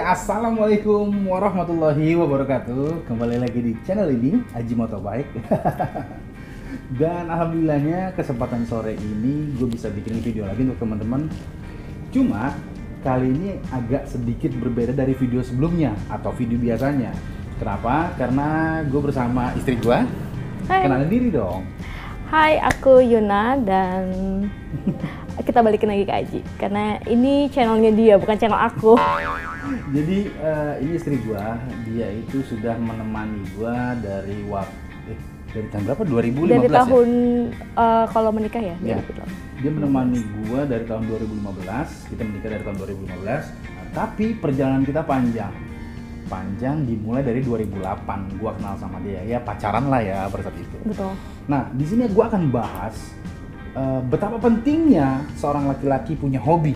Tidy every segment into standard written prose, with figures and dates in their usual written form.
Assalamualaikum warahmatullahi wabarakatuh. Kembali lagi di channel ini, Aji Motobike. Dan alhamdulillahnya kesempatan sore ini gue bisa bikin video lagi untuk teman-teman. Cuma kali ini agak sedikit berbeda dari video sebelumnya atau video biasanya. Kenapa? Karena gue bersama istri gue. Kenalin diri dong. Hai, aku Yuna dan kita balikin lagi ke Aji karena ini channelnya dia, bukan channel aku. Jadi ini istri gua, dia itu sudah menemani gua dari dari tahun berapa? 2015 dari tahun ya? Kalau menikah ya? Ya. Dia menemani gua dari tahun 2015, kita menikah dari tahun 2015. Nah, tapi perjalanan kita panjang dimulai dari 2008. Gua kenal sama dia, ya pacaran lah ya pada saat itu. Betul. Nah, di sini gua akan bahas betapa pentingnya seorang laki-laki punya hobi.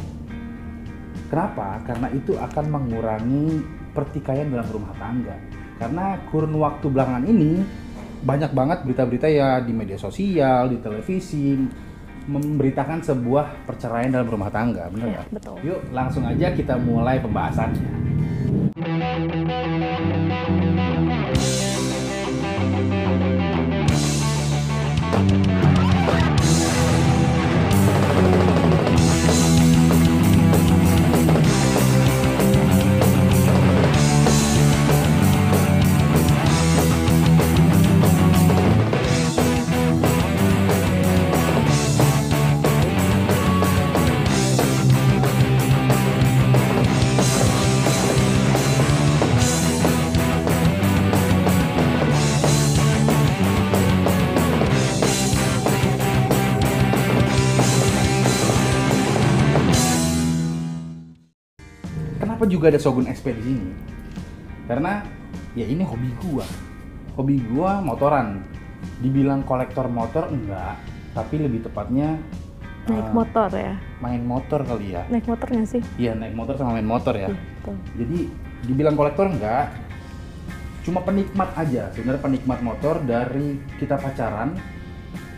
Kenapa? Karena itu akan mengurangi pertikaian dalam rumah tangga. Karena kurun waktu belakangan ini banyak banget berita-berita ya di media sosial, di televisi memberitakan sebuah perceraian dalam rumah tangga, benar nggak? Ya, betul. Yuk langsung aja kita mulai pembahasannya. Kenapa juga ada Shogun SP di sini? Karena ya ini hobi gua. Hobi gua motoran. Dibilang kolektor motor enggak, tapi lebih tepatnya Naik motor ya? main motor kali ya. Naik motor nggak sih? Iya, naik motor sama main motor ya. Iya, betul. Jadi dibilang kolektor enggak, cuma penikmat aja. Sebenarnya penikmat motor dari kita pacaran,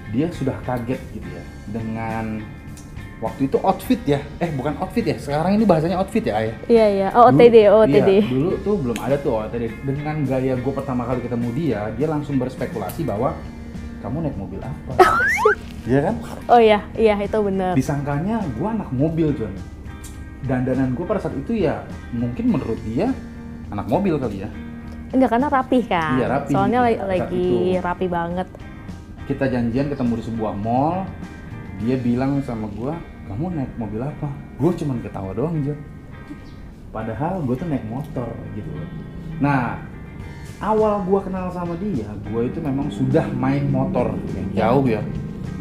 dia sudah kaget gitu ya dengan waktu itu outfit ya. Bukan outfit ya. Sekarang ini bahasanya outfit ya, Ayah. Iya, iya. Oh, OTD, OTD. Iya, dulu tuh belum ada tuh OTD. Dengan gaya gue pertama kali ketemu dia langsung berspekulasi bahwa kamu naik mobil apa? Iya kan? Oh iya, iya itu benar. Disangkanya gue anak mobil, John. Dandanan gue pada saat itu ya mungkin menurut dia anak mobil kali ya. Enggak, karena rapi kan? Iya, rapi. Soalnya Pada saat lagi itu. rapi banget. Kita janjian ketemu di sebuah mall. Dia bilang sama gue, kamu naik mobil apa? Gue cuman ketawa doang, John. Padahal gue tuh naik motor gitu loh. Nah, awal gue kenal sama dia, gue itu memang sudah main motor yang jauh ya.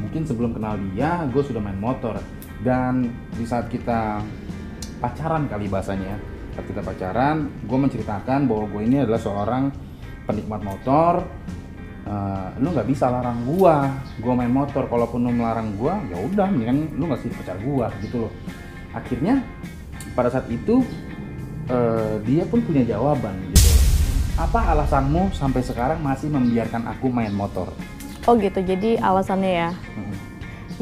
Mungkin sebelum kenal dia, gue sudah main motor. Dan di saat kita pacaran kali bahasanya, saat kita pacaran, gue menceritakan bahwa gue ini adalah seorang penikmat motor. Lu nggak bisa larang gua main motor. Kalaupun lu melarang gua, ya udah, mendingan lu nggak jadi pacar gua gitu loh. Akhirnya pada saat itu dia pun punya jawaban gitu. Apa alasanmu sampai sekarang masih membiarkan aku main motor? Oh gitu, jadi alasannya ya.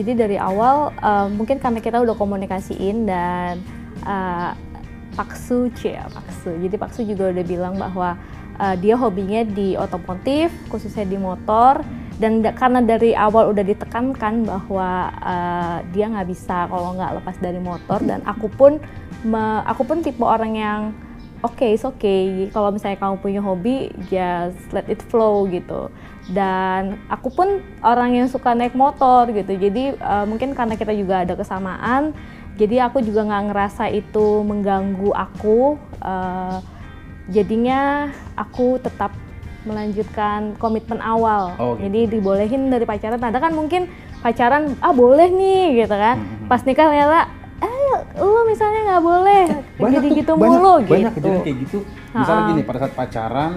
Jadi dari awal mungkin karena kita udah komunikasiin dan Paksu. Jadi Paksu juga udah bilang bahwa dia hobinya di otomotif, khususnya di motor, dan karena dari awal udah ditekankan bahwa dia nggak bisa kalau nggak lepas dari motor, dan aku pun tipe orang yang it's okay. Kalau misalnya kamu punya hobi, just let it flow gitu. Dan aku pun orang yang suka naik motor gitu. Jadi mungkin karena kita juga ada kesamaan, jadi aku juga nggak ngerasa itu mengganggu aku. Jadinya aku tetap melanjutkan komitmen awal. Gitu. Jadi dibolehin dari pacaran. Ada kan mungkin pacaran, boleh nih gitu kan. Pas nikah ternyata, lu misalnya nggak boleh. Jadi gitu mulu gitu. Banyak kejadian kayak gitu. Misalnya gini, pada saat pacaran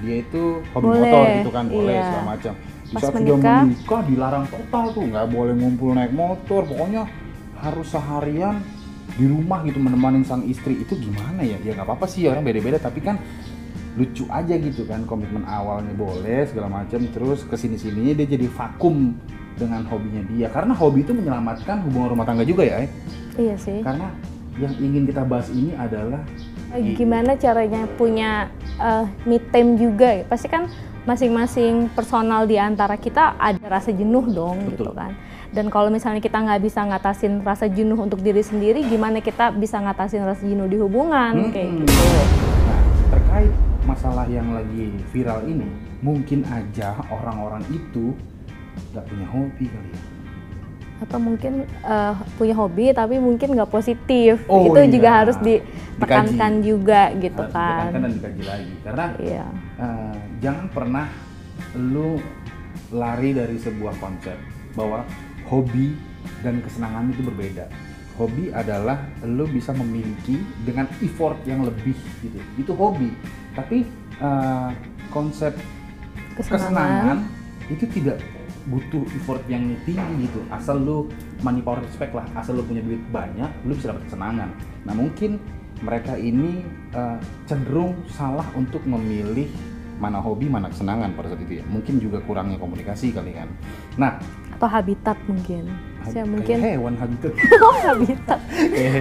dia itu hobi motor gitu kan, boleh segala macam. Di saat sudah menikah dilarang total tuh, nggak boleh ngumpul naik motor. Pokoknya harus seharian di rumah gitu menemani sang istri. Itu gimana ya? Ya nggak apa-apa sih, orang beda-beda, tapi kan lucu aja gitu kan. Komitmen awalnya boleh segala macam, terus kesini-sininya dia jadi vakum dengan hobinya dia. Karena hobi itu menyelamatkan hubungan rumah tangga juga ya. Iya sih. Karena yang ingin kita bahas ini adalah Gimana caranya punya me time juga? Pasti kan masing-masing personal di antara kita ada rasa jenuh dong. Betul. Gitu kan. Dan kalau misalnya kita nggak bisa ngatasin rasa jenuh untuk diri sendiri, gimana kita bisa ngatasin rasa jenuh di hubungan kayak gitu. Nah, terkait masalah yang lagi viral ini, mungkin aja orang-orang itu nggak punya hobi kali ya. Atau mungkin punya hobi tapi mungkin nggak positif. Oh, itu iya. juga harus ditekankan juga gitu Harus kan. ditekankan dan dikaji lagi. Karena Iya. jangan pernah lu lari dari sebuah konsep bahwa hobi dan kesenangan itu berbeda. Hobi adalah lu bisa memiliki dengan effort yang lebih gitu. Itu hobi. Tapi konsep kesenangan itu tidak butuh effort yang tinggi gitu. Asal lu money power respect lah, asal lu punya duit banyak, lu bisa dapat kesenangan. Nah mungkin mereka ini cenderung salah untuk memilih mana hobi, mana kesenangan pada saat itu ya. Mungkin juga kurangnya komunikasi kali kan. Nah, Atau habitat mungkin. Saya mungkin kayak hewan habitat. oh habitat.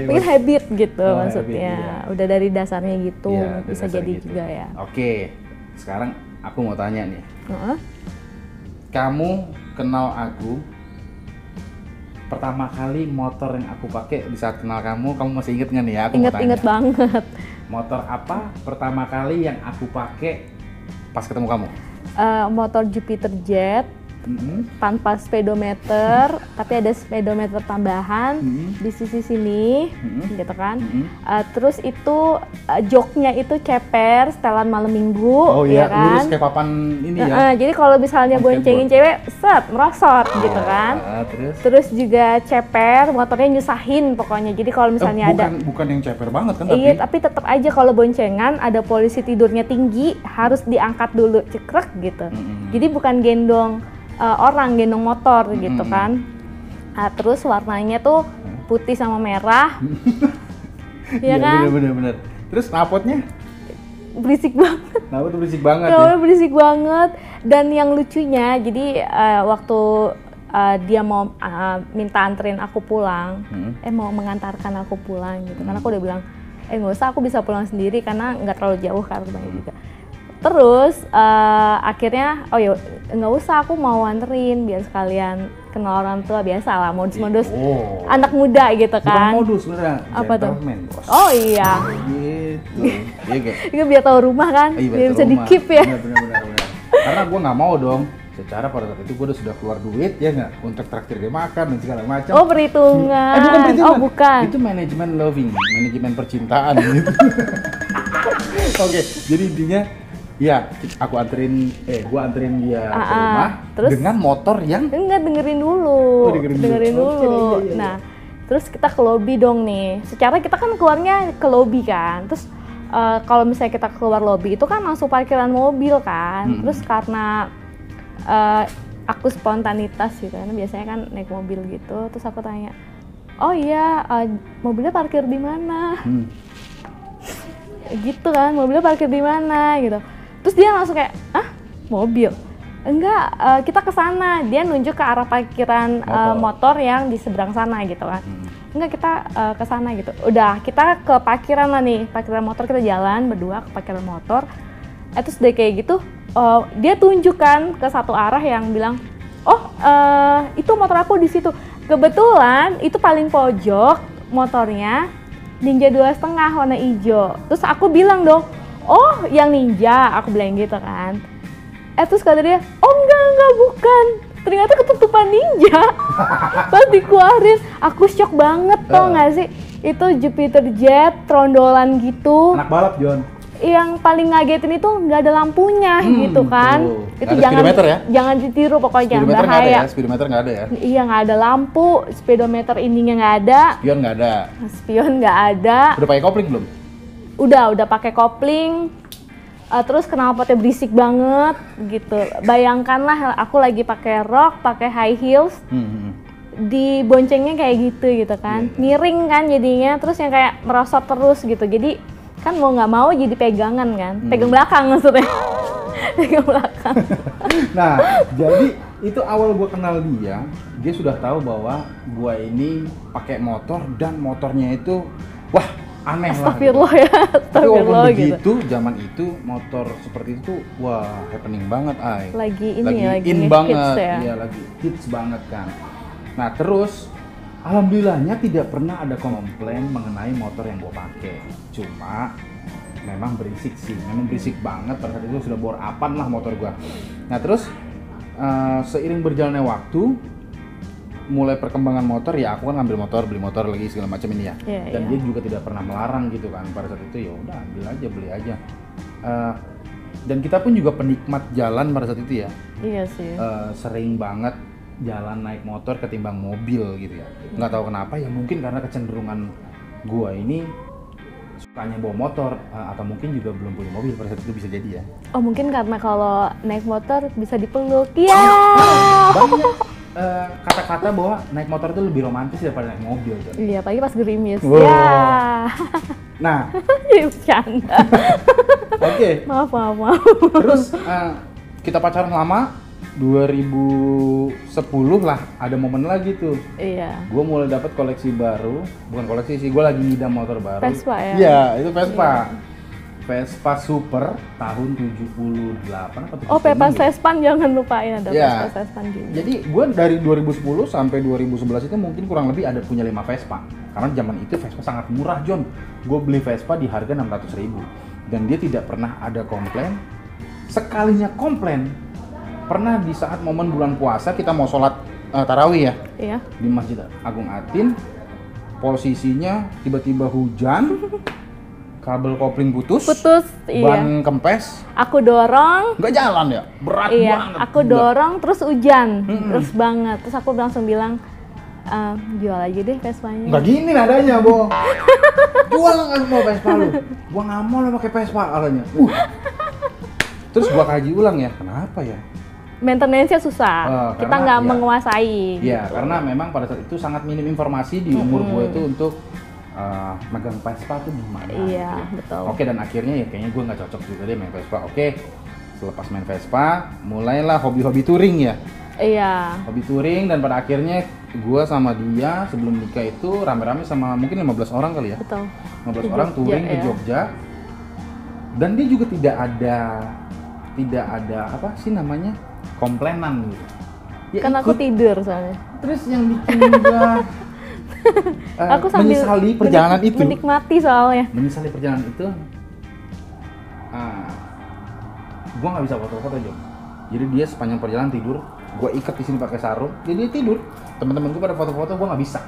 Mungkin habit gitu Oh, maksudnya. habit, iya. Udah dari dasarnya gitu, Iya, bisa dasar jadi gitu. juga ya. Oke, sekarang aku mau tanya nih. Heeh. Kamu kenal aku pertama kali motor yang aku pakai di saat kenal kamu masih inget nggak nih ya? Aku mau Ingat-ingat tanya. banget. Motor apa pertama kali yang aku pakai pas ketemu kamu? Motor Jupiter Jet tanpa speedometer, tapi ada speedometer tambahan di sisi sini, gitu kan. Terus itu joknya itu ceper, setelan malam minggu, Oh ya iya, kan. lurus kayak papan ini ya. Jadi kalau misalnya On boncengin cewek, set, merosot, gitu kan. Terus? Terus juga ceper, motornya nyusahin pokoknya. Jadi kalau misalnya ada bukan yang ceper banget kan iya, tapi tetap aja kalau boncengan ada polisi tidurnya tinggi harus diangkat dulu cekrek gitu. Jadi bukan gendong orang, gendong motor gitu kan. Nah, terus warnanya tuh putih sama merah. Iya kan? Bener. Terus knalpotnya? Berisik banget. Knalpot tuh berisik banget ya. Knalpotnya berisik banget. Dan yang lucunya, jadi waktu dia mau minta anterin aku pulang, mau mengantarkan aku pulang gitu. Karena aku udah bilang, nggak usah, aku bisa pulang sendiri karena nggak terlalu jauh kan rumahnya juga. Terus akhirnya, oh ya nggak usah, aku mau anterin biar sekalian kenal orang tua, biasa lah modus-modus anak muda gitu kan. Bukan modus beneran. Apa tuh? Gentleman, bos. Oh iya. Gitu. Iya gak? Itu biar tahu rumah kan, Iya, biar bisa rumah. di-keep ya. Bener. Karena gue nggak mau dong. Secara pada saat itu gue sudah keluar duit ya nggak, untuk traktir dia makan dan segala macam. Oh perhitungan. Bukan perhitungan. Oh bukan. Itu manajemen loving, manajemen percintaan gitu. Oke, jadi intinya ya gua anterin dia ke rumah terus? dengan motor yang Enggak, dengerin dulu. Oh, dengerin dulu. dulu. Iya. Nah, terus kita ke lobby dong nih. Secara kita kan keluarnya ke lobby kan. Terus kalau misalnya kita keluar lobby itu kan langsung parkiran mobil kan. Terus karena aku spontanitas gitu kan, biasanya kan naik mobil gitu. Terus aku tanya, oh iya, mobilnya parkir di mana? Gitu kan, mobilnya parkir di mana gitu. Terus dia langsung kayak, mobil? Enggak, kita ke sana. Dia nunjuk ke arah parkiran motor yang di seberang sana gitu kan. Enggak, kita ke sana gitu. Udah, kita ke parkiran lah nih, parkiran motor, kita jalan berdua ke parkiran motor. Terus dia kayak gitu, dia tunjukkan ke satu arah yang bilang, itu motor aku di situ. Kebetulan itu paling pojok motornya Ninja 2,5 warna hijau. Terus aku bilang dong, oh yang Ninja, aku bilang gitu kan. Terus kata dia, oh enggak bukan. Ternyata ketutupan Ninja. Pas dikeluarin, aku shock banget tau gak sih. Itu Jupiter Jet, trondolan gitu. anak balap John. Yang paling ngagetin itu nggak ada lampunya gitu kan. Itu jangan jangan ditiru pokoknya, bahaya. Speedometer nggak ada ya. Iya, nggak ada lampu, speedometer ininya nggak ada. Spion nggak ada. Spion nggak ada. Udah pakai kopling belum? Udah pakai kopling. Terus knalpotnya berisik banget gitu. Bayangkanlah aku lagi pakai rok, pakai high heels. Di boncengnya kayak gitu kan. Miring kan jadinya, terus yang kayak merosot terus gitu. Jadi kan mau nggak mau jadi pegangan kan, pegang belakang maksudnya. Pegang belakang. Nah, jadi itu awal gue kenal dia sudah tahu bahwa gue ini pakai motor dan motornya itu, wah aneh lah. Astagfirullah Gitu. ya, Tapi walaupun astagfirullah gitu. begitu, zaman itu motor seperti itu tuh, wah happening banget, ay. Lagi ini ya, lagi in hits banget, ya. iya lagi hits banget kan. Nah terus, alhamdulillahnya tidak pernah ada komplain mengenai motor yang gue pakai. Cuma memang berisik sih, memang berisik banget. Pada saat itu sudah bor apan lah motor gue. Nah terus seiring berjalannya waktu, mulai perkembangan motor ya aku kan ngambil motor, beli motor lagi segala macam ini ya. Dan dia juga tidak pernah melarang gitu kan. Pada saat itu ya udah ambil aja, beli aja. Dan kita pun juga penikmat jalan pada saat itu ya. Iya sih. Sering banget jalan naik motor ketimbang mobil gitu ya. Nggak tahu kenapa ya, mungkin karena kecenderungan gua ini sukanya bawa motor, atau mungkin juga belum punya mobil pada saat itu, bisa jadi ya. Oh mungkin karena kalau naik motor bisa dipeluk. Iya. Banyak kata-kata bahwa naik motor itu lebih romantis daripada naik mobil kan. Iya, apalagi pas gerimis. Wow. Ya. Nah, Jadi bercanda. oke. Maaf. Terus kita pacaran lama, 2010 lah ada momen lagi tuh. Iya. Gue mulai dapat koleksi baru, bukan koleksi sih, gue lagi ngidam motor baru. Vespa ya? Iya, itu Vespa. Iya. Vespa Super tahun 78 apa 79 Oh, Vespa gitu. Sespan jangan lupain, ada Iya. Vespa Sespan juga. Jadi gue dari 2010 sampai 2011 itu mungkin kurang lebih ada punya 5 Vespa. Karena zaman itu Vespa sangat murah, John. Gue beli Vespa di harga 600.000 dan dia tidak pernah ada komplain. Sekalinya komplain pernah di saat momen bulan puasa kita mau sholat tarawih ya. Iya. Di Masjid Agung Atin, posisinya tiba-tiba hujan, kabel kopling putus, Iya. ban kempes, Aku dorong. nggak jalan ya, berat Iya, banget. aku Gila. dorong terus hujan, Mm-mm. terus banget. Terus aku langsung bilang, jual aja deh Vespanya. Nggak gini nadanya, Bo. Jual nggak mau Vespa lu? Gua nggak mau lo pakai Vespa katanya. Terus gua kaji ulang ya, kenapa ya? Maintenance-nya susah, kita karena, nggak ya, menguasai. Iya, gitu. karena memang pada saat itu sangat minim informasi di umur gue itu untuk megang Vespa tuh gimana. Iya, gitu. betul. Oke, dan akhirnya ya kayaknya gue nggak cocok juga deh main Vespa. Oke, selepas main Vespa, mulailah hobi-hobi touring ya. Iya. Hobi touring, dan pada akhirnya gue sama dia sebelum nikah itu rame-rame sama mungkin 15 orang kali ya. Betul. 15 Ke orang Jogja, touring ke ya. Jogja. Dan dia juga tidak ada apa sih namanya? Komplainan gitu. Ya Kan aku ikut. tidur soalnya. Terus yang bikin gua Aku sambil menyesali perjalanan itu. menikmati soalnya. Menyesali perjalanan itu. Gua nggak bisa foto-foto, Jom. Jadi dia sepanjang perjalanan tidur, gua ikat di sini pakai sarung, jadi dia tidur. Teman-teman gua pada foto-foto, gua nggak bisa.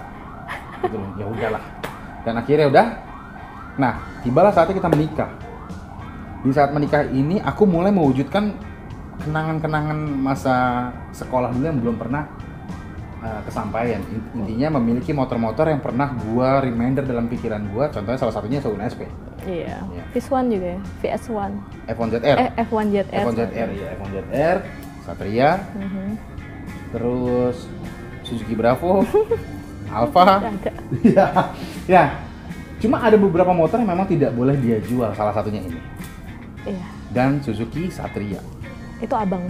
Gitu loh. Ya udahlah. Dan akhirnya udah. Nah, tibalah saatnya kita menikah. Di saat menikah ini aku mulai mewujudkan kenangan-kenangan masa sekolah dulu yang belum pernah kesampaian. Intinya memiliki motor-motor yang pernah gua reminder dalam pikiran gua. Contohnya salah satunya Shogun SP, Iya. Iya. VS1 juga ya, VS1. F1ZR, F1ZR. F1ZR ya, F1ZR, Satria, Mhm. terus Suzuki Bravo, Alfa. Ada. Ya, ya. Cuma ada beberapa motor yang memang tidak boleh dia jual. Salah satunya ini. Iya. Dan Suzuki Satria. Itu abang.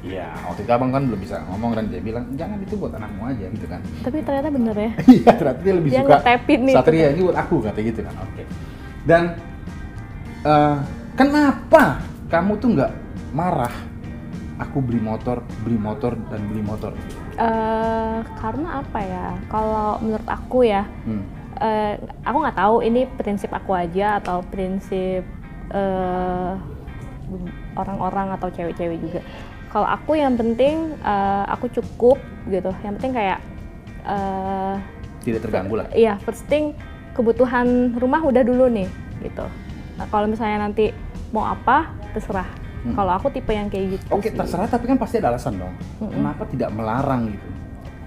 Iya, waktu itu abang kan belum bisa ngomong dan dia bilang jangan, itu buat anakmu aja gitu kan. Tapi ternyata bener ya. Iya, ternyata dia lebih Dia suka ngetapin nih. Satria ini buat aku, kata gitu kan. Oke. Dan kenapa kamu tuh nggak marah? Aku beli motor dan beli motor. Karena apa ya? Kalau menurut aku ya, aku nggak tahu ini prinsip aku aja atau prinsip orang-orang atau cewek-cewek juga. Kalau aku yang penting aku cukup gitu. Yang penting kayak Tidak terganggu lah. iya, first thing kebutuhan rumah udah dulu nih gitu. Nah, kalau misalnya nanti mau apa terserah. Kalau aku tipe yang kayak gitu. Oke, sih. terserah, tapi kan pasti ada alasan dong. Kenapa tidak melarang gitu?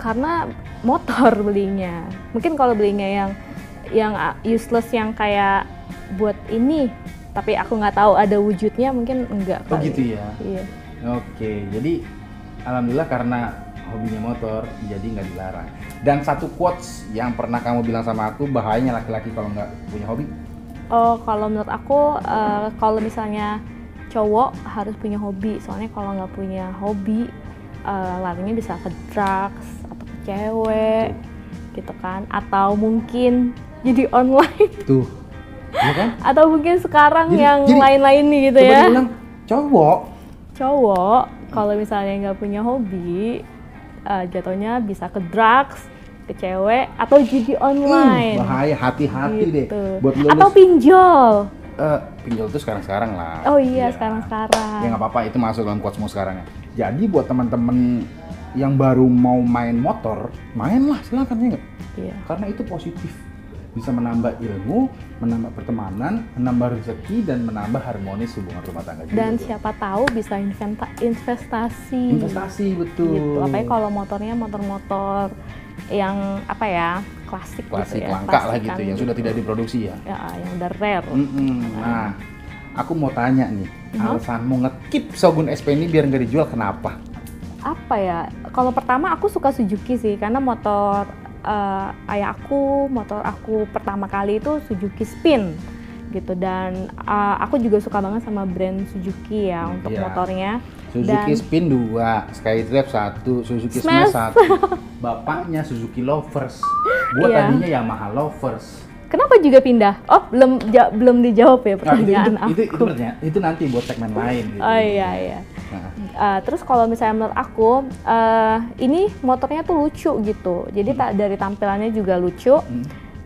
Karena motor belinya. Mungkin kalau belinya yang Oh useless, yang kayak buat ini tapi aku nggak tahu ada wujudnya, mungkin enggak Oh kali. gitu ya. Iya. Oke, jadi alhamdulillah karena hobinya motor jadi nggak dilarang. Dan satu quotes yang pernah kamu bilang sama aku, bahayanya laki-laki kalau nggak punya hobi. Oh, kalau menurut aku kalau misalnya cowok harus punya hobi, soalnya kalau nggak punya hobi larinya bisa ke drugs atau ke cewek gitu kan, atau mungkin jadi online. Tuh, ya kan? Atau mungkin sekarang Jadi- yang jadi, lain-lain nih gitu Coba ya. diulang, cowok. Cowok kalau misalnya nggak punya hobi, jatuhnya bisa ke drugs, ke cewek, atau judi online. Bahaya, hati-hati deh. Gitu. Buat lulus. Atau pinjol. Pinjol tuh sekarang-sekarang lah. Oh iya, Ya. sekarang-sekarang. Ya nggak apa-apa, itu masuk dalam quotesmu sekarang ya. Jadi buat teman-teman yang baru mau main motor, mainlah silakan ya nggak? Iya. Karena itu positif. Bisa menambah ilmu, menambah pertemanan, menambah rezeki, dan menambah harmonis hubungan rumah tangga juga. Dan tuh. siapa tahu bisa investasi. Investasi, betul. Gitu. Apalagi kalau motornya motor-motor yang apa ya, klasik Klasik, gitu ya. langka lah klasikan gitu, yang sudah tidak diproduksi ya. Ya, yang udah rare. Nah, aku mau tanya nih, alasanmu ngekip Shogun SP ini biar nggak dijual kenapa? Apa ya? Kalau pertama aku suka Suzuki sih, karena motor ayah aku, motor aku pertama kali itu Suzuki Spin gitu, dan aku juga suka banget sama brand Suzuki ya untuk Iya. motornya. Suzuki Dan Spin 2, Skydraft 1, Suzuki Smash. Smash 1. Bapaknya Suzuki Lovers. Gua Iya. tadinya Yamaha Lovers. kenapa juga pindah? Oh, belum dijawab ya Nah, pertanyaan aku. itu nanti buat segmen lain gitu. Oh iya. Nah, Terus kalau misalnya menurut aku, ini motornya tuh lucu gitu. Jadi dari tampilannya juga lucu.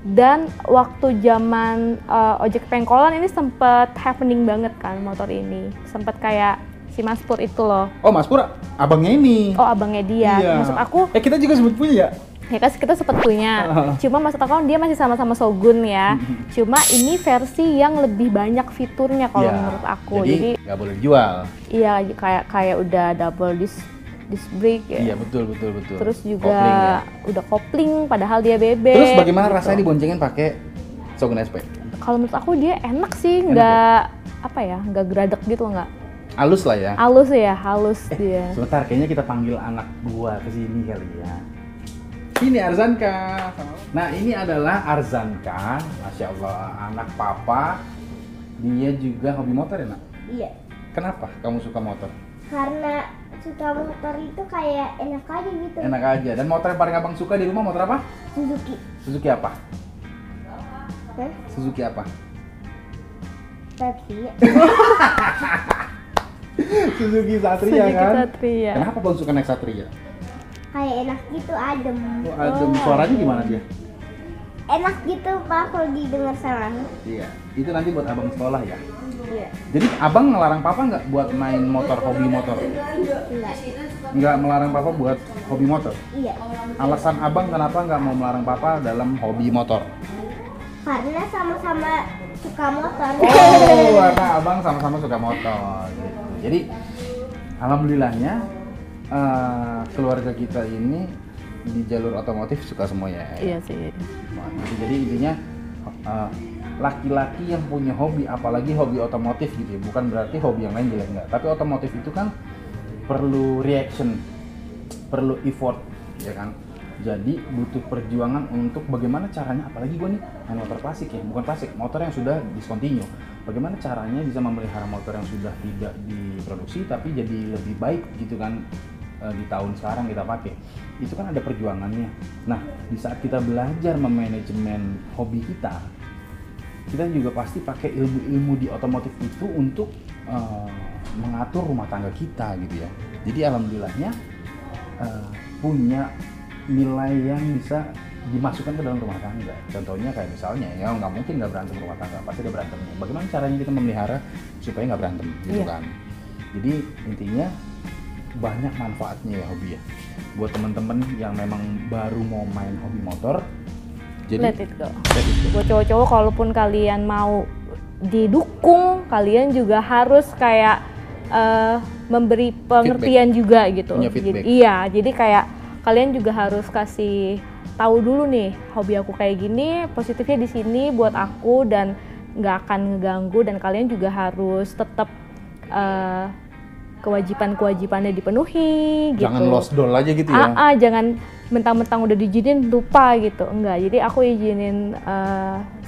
Dan waktu zaman ojek pengkolan ini sempet happening banget kan motor ini. Sempet kayak si Mas Pur itu loh. oh Mas Pur, abangnya ini. Oh, abangnya dia. Iya. Maksud aku, kita juga sebut punya ya? ya kan kita sempet punya. Cuma maksud aku kan dia masih sama-sama Shogun ya. Cuma ini versi yang lebih banyak fiturnya kalau Iya. menurut aku. Jadi nggak boleh dijual. Iya, kayak udah double disc brake ya. Iya betul. Terus juga Kopling ya. udah kopling padahal dia bebek. Terus bagaimana gitu. rasanya diboncengin pakai Shogun SP? Kalau menurut aku dia enak sih, Enak nggak apa ya, nggak geradek gitu, nggak Halus lah ya. halus dia. Sebentar, kayaknya kita panggil anak gua ke sini kali ya. Ini Arzanka. Nah, ini adalah Arzanka. Masya Allah, anak papa. Dia juga hobi motor ya, Nak? Iya, Kenapa kamu suka motor? karena suka motor itu kayak enak aja gitu. Enak aja. Dan motor yang paling abang suka di rumah motor apa? Suzuki. Suzuki apa? Hah? Suzuki apa? Tapi Suzuki Satria Suzuki kan? Satria. Kenapa bang suka naik Satria? kayak enak gitu, adem. Oh, adem. Suaranya gimana dia? Enak gitu Pak kalau didengar sama. Iya. Itu nanti buat abang sekolah ya. Iya. Jadi abang ngelarang papa nggak buat main motor, hobi motor? Enggak. Nggak melarang papa buat hobi motor? Iya. Alasan abang kenapa nggak mau melarang papa dalam hobi motor? Karena sama-sama suka motor. Oh, karena abang sama-sama suka motor. Gitu. Jadi alhamdulillahnya keluarga kita ini di jalur otomotif suka semua ya. Iya sih. Jadi intinya laki-laki yang punya hobi, apalagi hobi otomotif gitu ya, bukan berarti hobi yang lain jelek enggak. Tapi otomotif itu kan perlu reaction, perlu effort, ya kan. Jadi butuh perjuangan untuk bagaimana caranya, apalagi gue nih main motor klasik ya, bukan klasik, motor yang sudah discontinue. Bagaimana caranya bisa memelihara motor yang sudah tidak diproduksi tapi jadi lebih baik gitu kan di tahun sekarang kita pakai. Itu kan ada perjuangannya. Nah, di saat kita belajar memanajemen hobi kita juga pasti pakai ilmu-ilmu di otomotif itu untuk mengatur rumah tangga kita gitu ya. Jadi alhamdulillahnya punya nilai yang bisa dimasukkan ke dalam rumah tangga. Contohnya kayak misalnya ya nggak mungkin nggak berantem rumah tangga, pasti ada berantemnya. Bagaimana caranya kita memelihara supaya nggak berantem gitu kan. Jadi intinya banyak manfaatnya ya hobi ya. Buat teman-teman yang memang baru mau main hobi motor, jadi Let it go. let it go. Buat cowok-cowok, kalaupun kalian mau didukung, kalian juga harus kayak memberi pengertian juga gitu. Punya feedback. Jadi kayak kalian juga harus kasih tahu dulu nih, hobi aku kayak gini, positifnya di sini buat aku dan nggak akan ngeganggu, dan kalian juga harus tetap kewajiban-kewajibannya dipenuhi gitu. Jangan lost doll aja gitu ya. Jangan mentang-mentang udah diizinin lupa gitu. Enggak, jadi aku izinin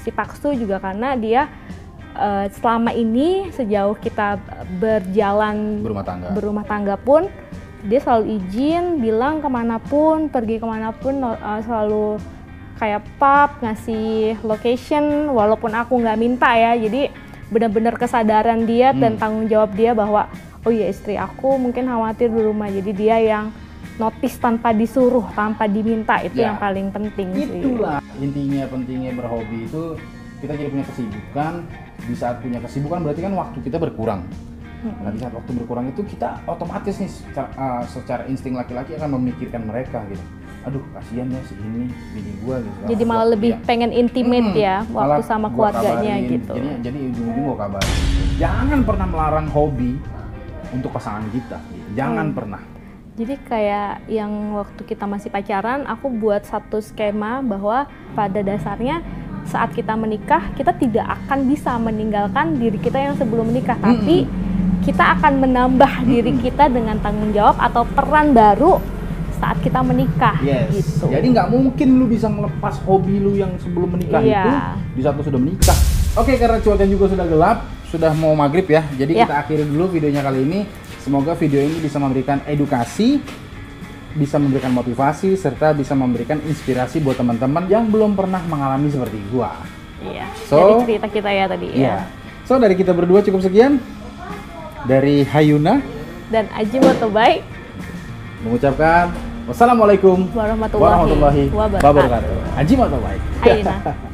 si Paksu juga karena dia selama ini sejauh kita berjalan berumah tangga pun dia selalu izin, bilang kemanapun, pergi kemanapun selalu kayak pub, ngasih location walaupun aku nggak minta ya. Jadi benar-benar kesadaran dia dan tanggung jawab dia bahwa oh iya istri aku mungkin khawatir di rumah, jadi dia yang notice tanpa disuruh, tanpa diminta, itu yang paling penting sih. Itulah intinya pentingnya berhobi itu, kita jadi punya kesibukan. Di saat punya kesibukan berarti kan waktu kita berkurang. Nah di saat waktu berkurang itu kita otomatis nih secara insting laki-laki akan memikirkan mereka gitu. Aduh kasihan ya si ini bini gua gitu. Jadi malah lebih pengen intimate ya waktu sama keluarganya kabarin, gitu. Jadi ujung-ujung gua kabarin. Jangan pernah melarang hobi untuk pasangan kita. Jangan pernah. Jadi kayak yang waktu kita masih pacaran, aku buat satu skema bahwa pada dasarnya saat kita menikah, kita tidak akan bisa meninggalkan diri kita yang sebelum menikah, tapi kita akan menambah diri kita dengan tanggung jawab atau peran baru saat kita menikah. Gitu. Jadi nggak mungkin lu bisa melepas hobi lu yang sebelum menikah itu di saat lu sudah menikah. Oke, karena cuaca juga sudah gelap, sudah mau maghrib ya. Jadi kita akhiri dulu videonya kali ini. Semoga video ini bisa memberikan edukasi, bisa memberikan motivasi, serta bisa memberikan inspirasi buat teman-teman yang belum pernah mengalami seperti gua. Iya. Dari cerita kita ya tadi. So dari kita berdua cukup sekian. Dari Hayuna dan Aji Motobai mengucapkan wassalamualaikum warahmatullahi wabarakatuh. Aji Motobai. Hayuna.